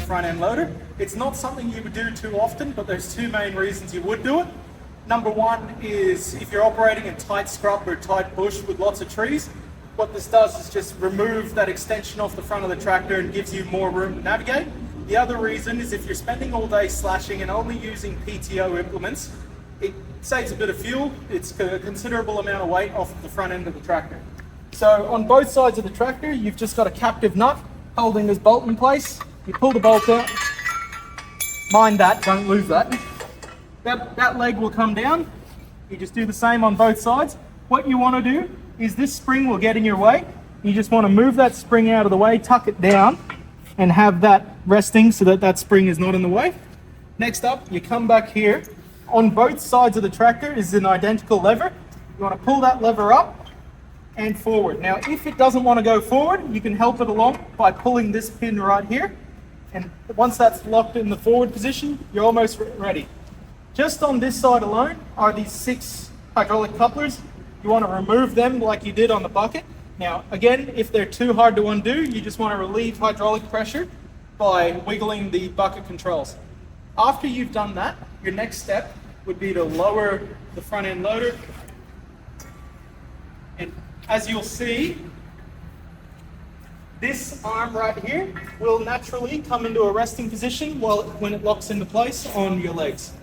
front end loader. It's not something you would do too often, but there's two main reasons you would do it. Number one is if you're operating in tight scrub or tight bush with lots of trees, what this does is just remove that extension off the front of the tractor and gives you more room to navigate. The other reason is if you're spending all day slashing and only using PTO implements, it saves a bit of fuel. It's a considerable amount of weight off the front end of the tractor. So on both sides of the tractor, you've just got a captive nut holding this bolt in place. You pull the bolt out. Mind that, don't lose that. That leg will come down. You just do the same on both sides. What you want to do is this spring will get in your way. You just want to move that spring out of the way, tuck it down, and have that resting so that that spring is not in the way. Next up, you come back here. On both sides of the tractor is an identical lever. You want to pull that lever up and forward. Now, if it doesn't want to go forward, you can help it along by pulling this pin right here. And once that's locked in the forward position, you're almost ready. Just on this side alone are these 6 hydraulic couplers. You want to remove them like you did on the bucket. Now, again, if they're too hard to undo, you just want to relieve hydraulic pressure by wiggling the bucket controls. After you've done that, your next step would be to lower the front end loader. And as you'll see, this arm right here will naturally come into a resting position when it locks into place on your legs.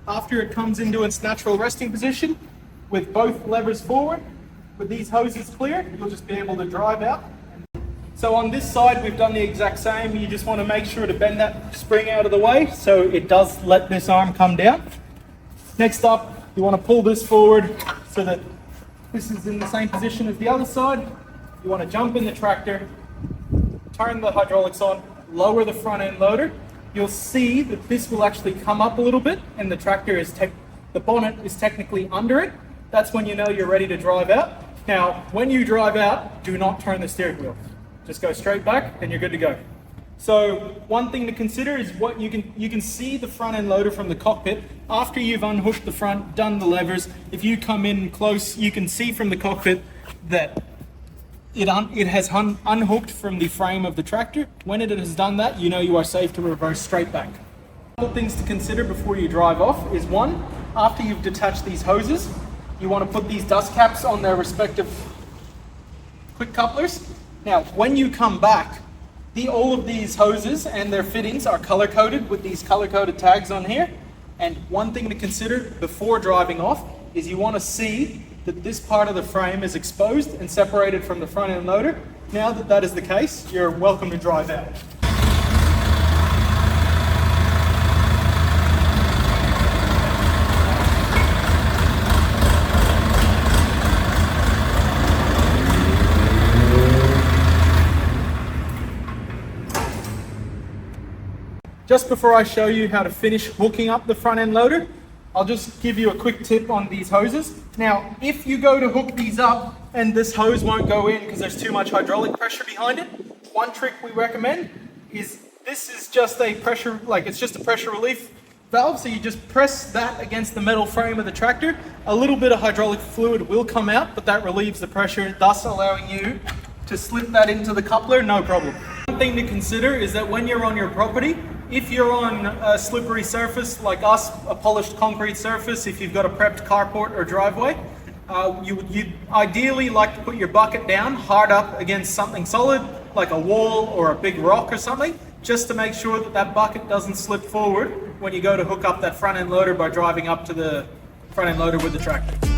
After it comes into its natural resting position, with both levers forward, with these hoses clear, you'll just be able to drive out. So on this side, we've done the exact same. You just want to make sure to bend that spring out of the way so it does let this arm come down. Next up, you want to pull this forward so that this is in the same position as the other side. You want to jump in the tractor, turn the hydraulics on, lower the front end loader. You'll see that this will actually come up a little bit and the tractor is the bonnet is technically under it. That's when you know you're ready to drive out. Now, when you drive out, do not turn the steering wheel. Just go straight back and you're good to go. So one thing to consider is what you can see the front end loader from the cockpit. After you've unhooked the front, done the levers, if you come in close, you can see from the cockpit that it has unhooked from the frame of the tractor. When it has done that, you know you are safe to reverse straight back. A couple things to consider before you drive off is one, after you've detached these hoses, you want to put these dust caps on their respective quick couplers. Now, when you come back, all of these hoses and their fittings are color-coded with these color-coded tags on here. And one thing to consider before driving off is you want to see that this part of the frame is exposed and separated from the front end loader. Now that that is the case, you're welcome to drive out. Just before I show you how to finish hooking up the front end loader, I'll just give you a quick tip on these hoses. Now, if you go to hook these up and this hose won't go in because there's too much hydraulic pressure behind it, one trick we recommend is this is just a pressure, it's just a pressure relief valve. So you just press that against the metal frame of the tractor. A little bit of hydraulic fluid will come out, but that relieves the pressure, thus allowing you to slip that into the coupler, no problem. One thing to consider is that when you're on your property, if you're on a slippery surface like us, a polished concrete surface, if you've got a prepped carport or driveway, you'd ideally like to put your bucket down hard up against something solid, like a wall or a big rock or something, just to make sure that that bucket doesn't slip forward when you go to hook up that front end loader by driving up to the front end loader with the tractor.